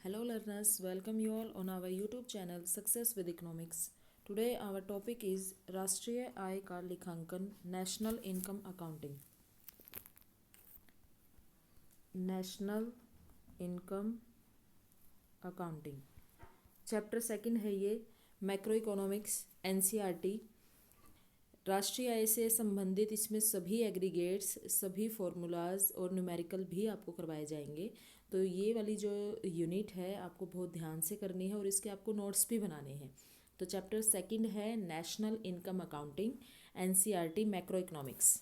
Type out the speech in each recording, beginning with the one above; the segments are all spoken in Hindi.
Hello learners, welcome you all on our YouTube channel Success with Economics. Today our topic is राष्ट्रीय आय का लेखांकन National Income Accounting. National Income Accounting. Chapter second है ये मैक्रो इकोनॉमिक्स एनसीईआरटी. राष्ट्रीय आय से संबंधित इसमें सभी एग्रीगेट्स, सभी फॉर्मूलाज और न्यूमेरिकल भी आपको करवाए जाएंगे. तो ये वाली जो यूनिट है आपको बहुत ध्यान से करनी है और इसके आपको नोट्स भी बनाने हैं. तो चैप्टर सेकंड है national income accounting NCERT macro economics.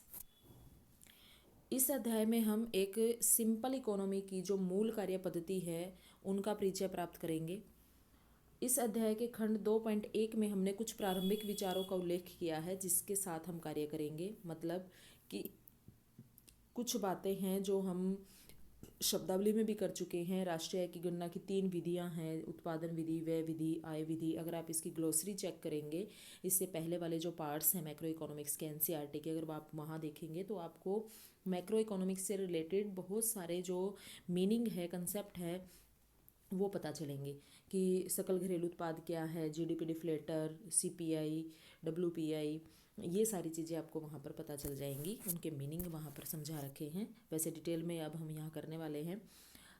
इस अध्याय में हम एक सिंपल इकोनॉमी की जो मूल कार्य पद्धति है उनका परिचय प्राप्त करेंगे. इस अध्याय के खंड 2.1 में हमने कुछ प्रारंभिक विचारों का उल्लेख किया है जिसके साथ हम कार्य करेंगे. मतलब कि कुछ बातें हैं जो हम शब्दावली में भी कर चुके हैं. राष्ट्रीय आय की गणना की 3 विधियां हैं, उत्पादन विधि, व्यय विधि, आय विधि. अगर आप इसकी ग्लोसरी चेक करेंगे, इससे पहले वाले जो पार्ट्स हैं मैक्रो इकोनॉमिक्स के एनसीईआरटी के, अगर आप वहाँ देखेंगे तो आपको मैक्रो इकोनॉमिक्स से रिलेटेड बहुत सारे जो मीनिंग है, कंसेप्ट है, वो पता चलेंगे कि सकल घरेलू उत्पाद क्या है, जीडीपी डिफ्लेटर, सीपीआई, डब्ल्यूपीआई, ये सारी चीज़ें आपको वहाँ पर पता चल जाएंगी. उनके मीनिंग वहाँ पर समझा रखे हैं. वैसे डिटेल में अब हम यहाँ करने वाले हैं.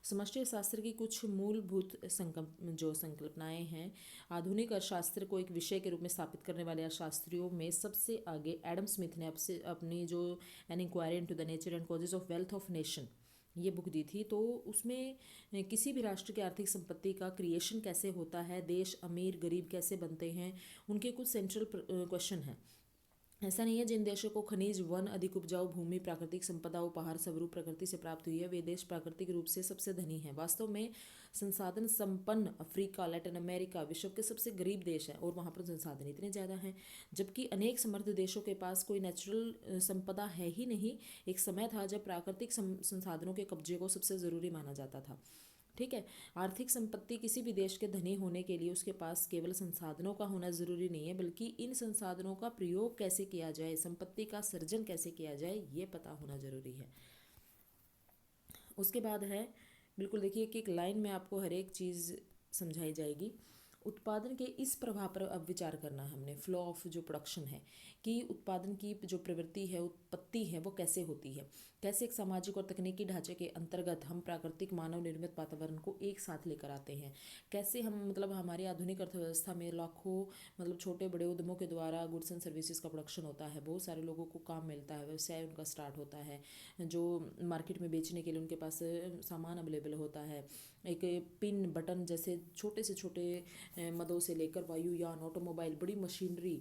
समष्टि शास्त्र की कुछ मूलभूत संकल्पनाएं हैं. आधुनिक अर्थशास्त्र को एक विषय के रूप में स्थापित करने वाले अर्थशास्त्रियों में सबसे आगे एडम स्मिथ ने अपनी जो an inquiry into the nature and causes of wealth of nation ये बुक दी थी. तो उसमें किसी भी राष्ट्र की आर्थिक संपत्ति का क्रिएशन कैसे होता है, देश अमीर गरीब कैसे बनते हैं, उनके कुछ सेंट्रल क्वेश्चन हैं. ऐसा नहीं है जिन देशों को खनिज, वन, अधिक उपजाऊ भूमि, प्राकृतिक संपदा उपहार स्वरूप प्रकृति से प्राप्त हुई है, वे देश प्राकृतिक रूप से सबसे धनी हैं. वास्तव में संसाधन संपन्न अफ्रीका, लैटिन अमेरिका विश्व के सबसे गरीब देश हैं और वहाँ पर संसाधन इतने ज़्यादा हैं. जबकि अनेक समृद्ध देशों के पास कोई नेचुरल संपदा है ही नहीं. एक समय था जब प्राकृतिक संसाधनों के कब्जे को सबसे ज़रूरी माना जाता था. ठीक है. आर्थिक संपत्ति किसी भी देश के धनी होने के लिए उसके पास केवल संसाधनों का होना ज़रूरी नहीं है, बल्कि इन संसाधनों का प्रयोग कैसे किया जाए, संपत्ति का सृजन कैसे किया जाए, ये पता होना ज़रूरी है. उसके बाद है, बिल्कुल देखिए कि एक लाइन में आपको हर एक चीज़ समझाई जाएगी. उत्पादन के इस प्रभाव पर अब विचार करना है हमने. फ्लो ऑफ जो प्रोडक्शन है, कि उत्पादन की जो प्रवृत्ति है, उत्पत्ति है, वो कैसे होती है, कैसे एक सामाजिक और तकनीकी ढांचे के अंतर्गत हम प्राकृतिक मानव निर्मित वातावरण को एक साथ लेकर आते हैं, कैसे हम मतलब हमारी आधुनिक अर्थव्यवस्था में लाखों मतलब छोटे बड़े उद्यमों के द्वारा गुड्स एंड सर्विसेज का प्रोडक्शन होता है, बहुत सारे लोगों को काम मिलता है, व्यवसाय उनका स्टार्ट होता है, जो मार्केट में बेचने के लिए उनके पास सामान अवेलेबल होता है. एक पिन बटन जैसे छोटे से छोटे मदों से लेकर वायुयान, ऑटोमोबाइल, बड़ी मशीनरी,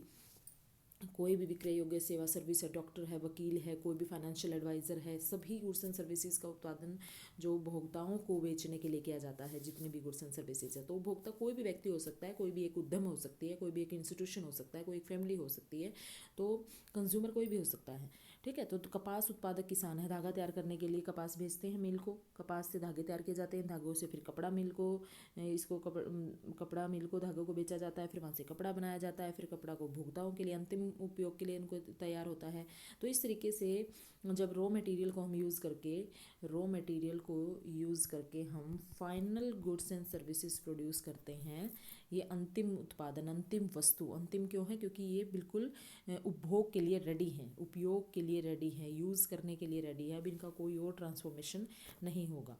कोई भी विक्रय योग्य सेवा सर्विस है, डॉक्टर है, वकील है, कोई भी फाइनेंशियल एडवाइज़र है, सभी गुड्स एंड सर्विसेज का उत्पादन जो उपभोक्ताओं को बेचने के लिए किया जाता है, जितने भी गुड्स एंड सर्विसेज है. तो उपभोक्ता कोई भी व्यक्ति हो सकता है, कोई भी एक उद्यम हो सकती है, कोई भी एक इंस्टीट्यूशन हो सकता है, कोई एक फैमिली हो सकती है. तो कंज्यूमर कोई भी हो सकता है. ठीक है. तो कपास उत्पादक किसान है, धागा तैयार करने के लिए कपास भेजते हैं मिल को, कपास से धागे तैयार किए जाते हैं, धागों से फिर कपड़ा मिल को, इसको कपड़ा मिल को धागों को बेचा जाता है, फिर वहाँ से कपड़ा बनाया जाता है, फिर कपड़ा को उपभोक्ताओं के लिए अंतिम उपयोग के लिए इनको तैयार होता है. तो इस तरीके से जब रॉ मटेरियल को यूज़ करके हम final goods and services produce करते हैं. ये अंतिम उत्पादन, अंतिम वस्तु, अंतिम क्यों है, क्योंकि ये बिल्कुल उपभोग के लिए रेडी हैं, उपयोग के लिए रेडी है, यूज़ करने के लिए रेडी है. अब इनका कोई और ट्रांसफॉर्मेशन नहीं होगा.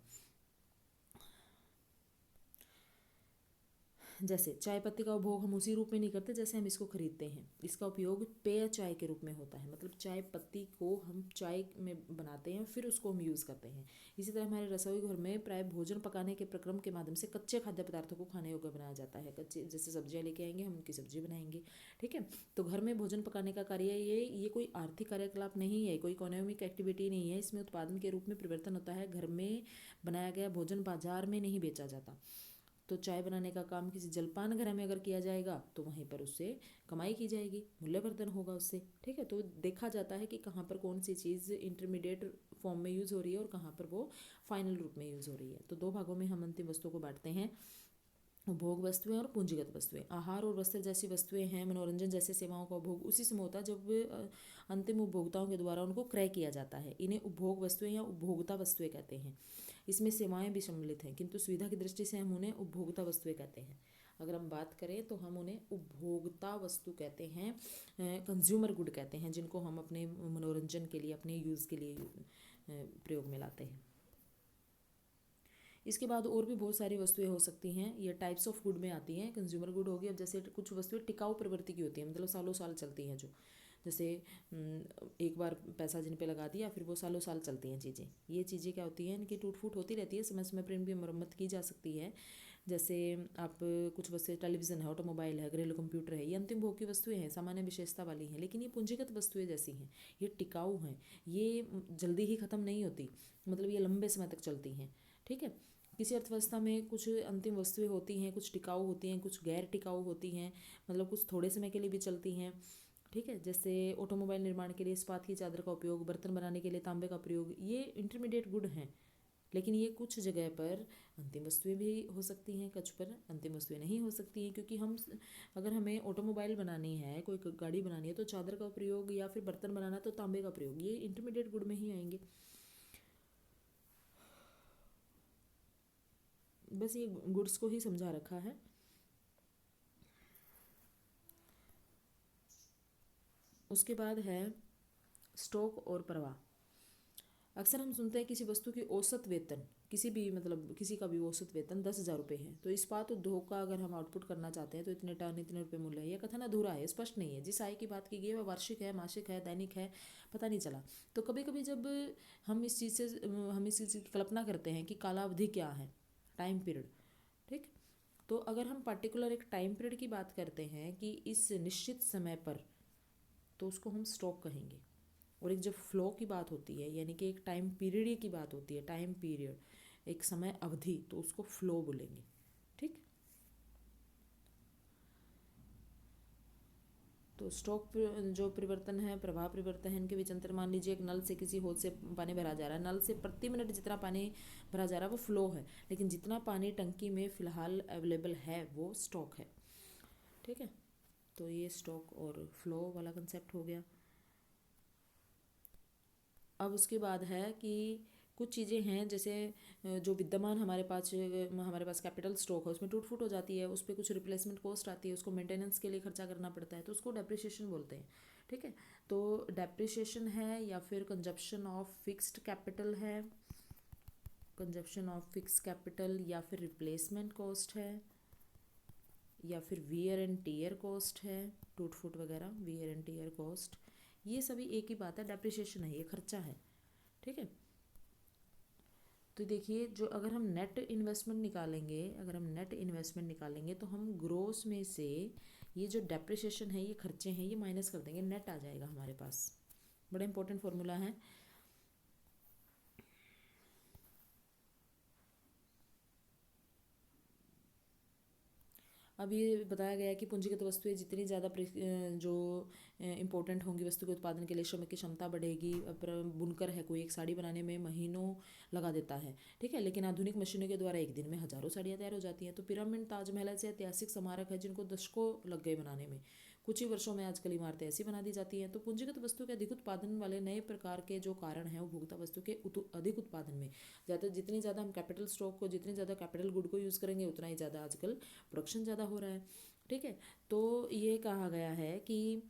जैसे चाय पत्ती का उपभोग हम उसी रूप में नहीं करते जैसे हम इसको खरीदते हैं. इसका उपयोग पेय चाय के रूप में होता है, मतलब चाय पत्ती को हम चाय में बनाते हैं, फिर उसको हम यूज़ करते हैं. इसी तरह हमारे रसोई घर में प्राय भोजन पकाने के प्रक्रम के माध्यम से कच्चे खाद्य पदार्थों को खाने योग्य बनाया जाता है. कच्चे जैसे सब्जियाँ लेके आएंगे, हम उनकी सब्जी बनाएंगे. ठीक है. तो घर में भोजन पकाने का कार्य ये कोई आर्थिक कार्यकलाप नहीं है, कोई इकोनॉमिक एक्टिविटी नहीं है. इसमें उत्पादन के रूप में परिवर्तन होता है. घर में बनाया गया भोजन बाजार में नहीं बेचा जाता. तो चाय बनाने का काम किसी जलपान घर में अगर किया जाएगा तो वहीं पर उससे कमाई की जाएगी, मूल्यवर्धन होगा उससे. ठीक है. तो देखा जाता है कि कहाँ पर कौन सी चीज़ इंटरमीडिएट फॉर्म में यूज़ हो रही है और कहाँ पर वो फाइनल रूप में यूज़ हो रही है. तो 2 भागों में हम अंतिम वस्तुओं को बांटते हैं, उपभोग वस्तुएं और पूंजीगत वस्तुएं. आहार और वस्त्र जैसी वस्तुएं हैं, मनोरंजन जैसे सेवाओं का उपभोग उसी समय होता है जब अंतिम उपभोक्ताओं के द्वारा उनको क्रय किया जाता है. इन्हें उपभोग वस्तुएं या उपभोक्ता वस्तुएं कहते हैं. इसमें सेवाएं भी सम्मिलित हैं, किंतु सुविधा की दृष्टि से हम उन्हें उपभोक्ता वस्तुएं कहते हैं। अगर हम बात करें तो हम उन्हें उपभोक्ता वस्तु कहते हैं, कंज्यूमर गुड कहते हैं, जिनको हम अपने मनोरंजन के लिए, अपने यूज़ के लिए प्रयोग में लाते हैं। इसके बाद और भी बहुत सारी वस्तुएं हो सकती हैं, ये टाइप्स ऑफ गुड में आती हैं। कंज्यूमर गुड होगी, अब जैसे कुछ वस्तुएं टिकाऊ प्रवृत्ति की होती हैं, मतलब सालों साल चलती हैं, जो जैसे एक बार पैसा जिन पे लगा दिया फिर वो सालों साल चलती हैं चीज़ें। ये चीज़ें क्या होती हैं, इनकी टूट फूट होती रहती है, समय समय पर इनकी मरम्मत की जा सकती है। जैसे आप कुछ वस्तुएं, टेलीविज़न है, ऑटोमोबाइल है, घरेलू कंप्यूटर है, ये अंतिम भोग की वस्तुएं हैं, सामान्य विशेषता वाली हैं, लेकिन ये पूंजीगत वस्तुएं जैसी हैं, ये टिकाऊ हैं, ये जल्दी ही ख़त्म नहीं होती, मतलब ये लंबे समय तक चलती हैं। ठीक है, किसी अर्थव्यवस्था में कुछ अंतिम वस्तुएं होती हैं, कुछ टिकाऊ होती हैं, कुछ गैर टिकाऊ होती हैं, मतलब कुछ थोड़े समय के लिए भी चलती हैं। ठीक है, जैसे ऑटोमोबाइल निर्माण के लिए इस्पात की चादर का उपयोग, बर्तन बनाने के लिए तांबे का प्रयोग, ये इंटरमीडिएट गुड हैं, लेकिन ये कुछ जगह पर अंतिम वस्तुएं भी हो सकती हैं, कुछ पर अंतिम वस्तुएं नहीं हो सकती हैं, क्योंकि हम अगर हमें ऑटोमोबाइल बनानी है, कोई गाड़ी बनानी है, तो चादर का प्रयोग, या फिर बर्तन बनाना तो तांबे का प्रयोग, ये इंटरमीडिएट गुड में ही आएंगे। बस ये गुड्स को ही समझा रखा है। उसके बाद है स्टॉक और प्रवाह। अक्सर हम सुनते हैं किसी वस्तु की औसत वेतन, किसी भी मतलब किसी का भी औसत वेतन 10,000 रुपये है, तो इस्पात उद्योग का अगर हम आउटपुट करना चाहते हैं तो इतने टन, इतने रुपये मूल्य है। यह कथन अधूरा है, स्पष्ट नहीं है। जिस आय की बात की गई है वह वार्षिक है, मासिक है, दैनिक है, पता नहीं चला। तो कभी कभी जब हम इस चीज़ की कल्पना करते हैं कि कालावधि क्या है, टाइम पीरियड, ठीक, तो अगर हम पर्टिकुलर एक टाइम पीरियड की बात करते हैं कि इस निश्चित समय पर, तो उसको हम स्टॉक कहेंगे। और एक जब फ्लो की बात होती है, यानी कि एक टाइम पीरियड की बात होती है, टाइम पीरियड, एक समय अवधि, तो उसको फ्लो बोलेंगे। ठीक, तो स्टॉक जो परिवर्तन है, प्रवाह परिवर्तन है, इनके बीच अंतर मान लीजिए एक नल से किसी होद से पानी भरा जा रहा है, नल से प्रति मिनट जितना पानी भरा जा रहा है वो फ्लो है, लेकिन जितना पानी टंकी में फ़िलहाल अवेलेबल है वो स्टॉक है। ठीक है, तो ये स्टॉक और फ्लो वाला कंसेप्ट हो गया। अब उसके बाद है कि कुछ चीज़ें हैं, जैसे जो विद्यमान हमारे पास कैपिटल स्टॉक है, उसमें टूट फूट हो जाती है, उस पर कुछ रिप्लेसमेंट कॉस्ट आती है, उसको मेंटेनेंस के लिए खर्चा करना पड़ता है, तो उसको डेप्रिसिएशन बोलते हैं। ठीक है, तो डेप्रिसिएशन है या फिर कंजप्शन ऑफ फिक्स्ड कैपिटल है, कंजप्शन ऑफ फिक्स कैपिटल, या फिर रिप्लेसमेंट कॉस्ट है, या फिर वियर एंड टीयर कॉस्ट है, टूट फूट वगैरह, वियर एंड टीयर कॉस्ट, ये सभी एक ही बात है, डेप्रिसिएशन है, ये खर्चा है। ठीक है, तो देखिए जो अगर हम नेट इन्वेस्टमेंट निकालेंगे तो हम ग्रोस में से ये जो डेप्रिसिएशन है, ये खर्चे हैं, ये माइनस कर देंगे, नेट आ जाएगा हमारे पास। बड़ा इंपॉर्टेंट फॉर्मूला है। अब ये बताया गया है कि पूंजीगत वस्तुएं जितनी ज़्यादा जो इम्पोर्टेंट होंगी वस्तु के उत्पादन के लिए, श्रमिक की क्षमता बढ़ेगी। अब बुनकर है, कोई एक साड़ी बनाने में महीनों लगा देता है, ठीक है, लेकिन आधुनिक मशीनों के द्वारा एक दिन में हज़ारों साड़ियाँ तैयार हो जाती हैं। तो पिरामिड, ताजमहल ऐसे ऐतिहासिक स्मारक है जिनको दशकों लग गए बनाने में, कुछ ही वर्षों में आजकल इमारतें ऐसी बना दी जाती हैं। तो पूंजीगत वस्तु के अधिक उत्पादन वाले नए प्रकार के जो कारण हैं उपभोक्ता वस्तु के अधिक उत्पादन में, जितनी ज़्यादा हम कैपिटल स्टॉक को, जितनी ज़्यादा कैपिटल गुड को यूज़ करेंगे, उतना ही ज़्यादा आजकल प्रोडक्शन ज़्यादा हो रहा है। ठीक है, तो ये कहा गया है कि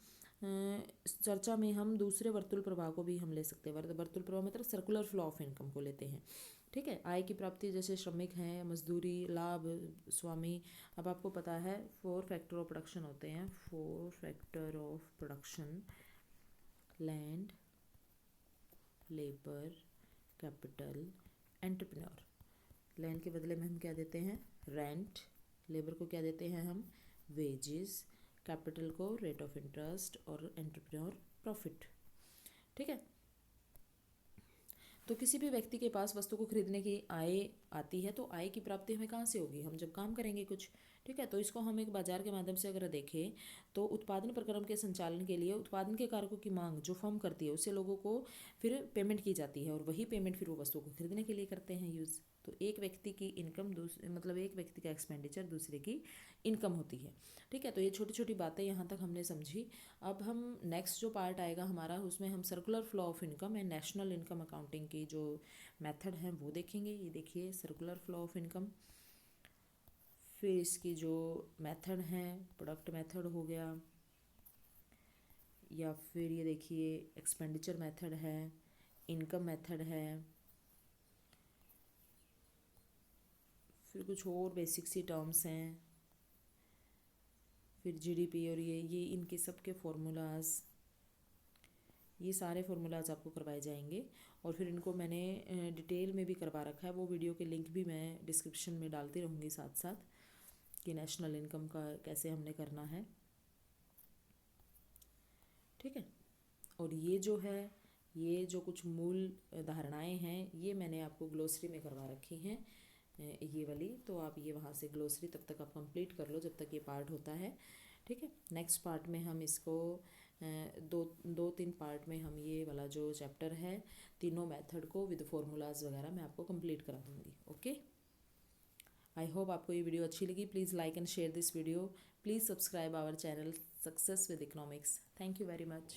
चर्चा में हम दूसरे वर्तुल प्रवाह को भी हम ले सकते हैं। वर्तुल प्रवाह मतलब सर्कुलर फ्लो ऑफ इनकम को लेते हैं। ठीक है, आय की प्राप्ति, जैसे श्रमिक हैं, मजदूरी, लाभ, स्वामी। अब आपको पता है 4 फैक्टर ऑफ प्रोडक्शन होते हैं, 4 factor of production, land, labour, capital, entrepreneur. Land के बदले में हम क्या देते हैं, रेंट। लेबर को क्या देते हैं हम, वेजेस। कैपिटल को रेट ऑफ इंटरेस्ट, और एंटरप्रेन्योर प्रॉफिट। ठीक है, तो किसी भी व्यक्ति के पास वस्तु को खरीदने की आय आती है, तो आय की प्राप्ति हमें कहाँ से होगी, हम जब काम करेंगे कुछ। ठीक है, तो इसको हम एक बाजार के माध्यम से अगर देखें तो उत्पादन प्रक्रम के संचालन के लिए उत्पादन के कारकों की मांग जो फर्म करती है उससे लोगों को फिर पेमेंट की जाती है, और वही पेमेंट फिर वो वस्तु को खरीदने के लिए करते हैं यूज़। तो एक व्यक्ति की इनकम मतलब एक व्यक्ति का एक्सपेंडिचर दूसरे की इनकम होती है। ठीक है, तो ये छोटी छोटी बातें यहाँ तक हमने समझी। अब हम नेक्स्ट जो पार्ट आएगा हमारा, उसमें हम circular flow of income and national income accounting की जो मेथड हैं वो देखेंगे। ये देखिए सर्कुलर फ्लो ऑफ इनकम, फिर इसकी जो मेथड हैं, प्रोडक्ट मेथड हो गया, या फिर ये देखिए एक्सपेंडिचर मेथड है, इनकम मेथड है, फिर कुछ और बेसिक सी टर्म्स हैं, फिर जीडीपी और ये इनके सब के फॉर्मूलाज, ये सारे फार्मूलाज आपको करवाए जाएंगे। और फिर इनको मैंने डिटेल में भी करवा रखा है, वो वीडियो के लिंक भी मैं डिस्क्रिप्शन में डालती रहूँगी साथ साथ, कि नेशनल इनकम का कैसे हमने करना है। ठीक है, और ये जो है, ये जो कुछ मूल धारणाएं हैं ये मैंने आपको ग्लोसरी में करवा रखी हैं, ये वाली, तो आप ये वहाँ से ग्लोसरी तब तक आप कंप्लीट कर लो जब तक ये पार्ट होता है। ठीक है, नेक्स्ट पार्ट में हम इसको दो तीन पार्ट में हम ये वाला जो चैप्टर है तीनों मेथड को विद फॉर्मूलाज वगैरह मैं आपको कंप्लीट करा दूँगी। ओके, आई होप आपको ये वीडियो अच्छी लगी। Please like and share this video. Please subscribe our channel success with economics. Thank you very much.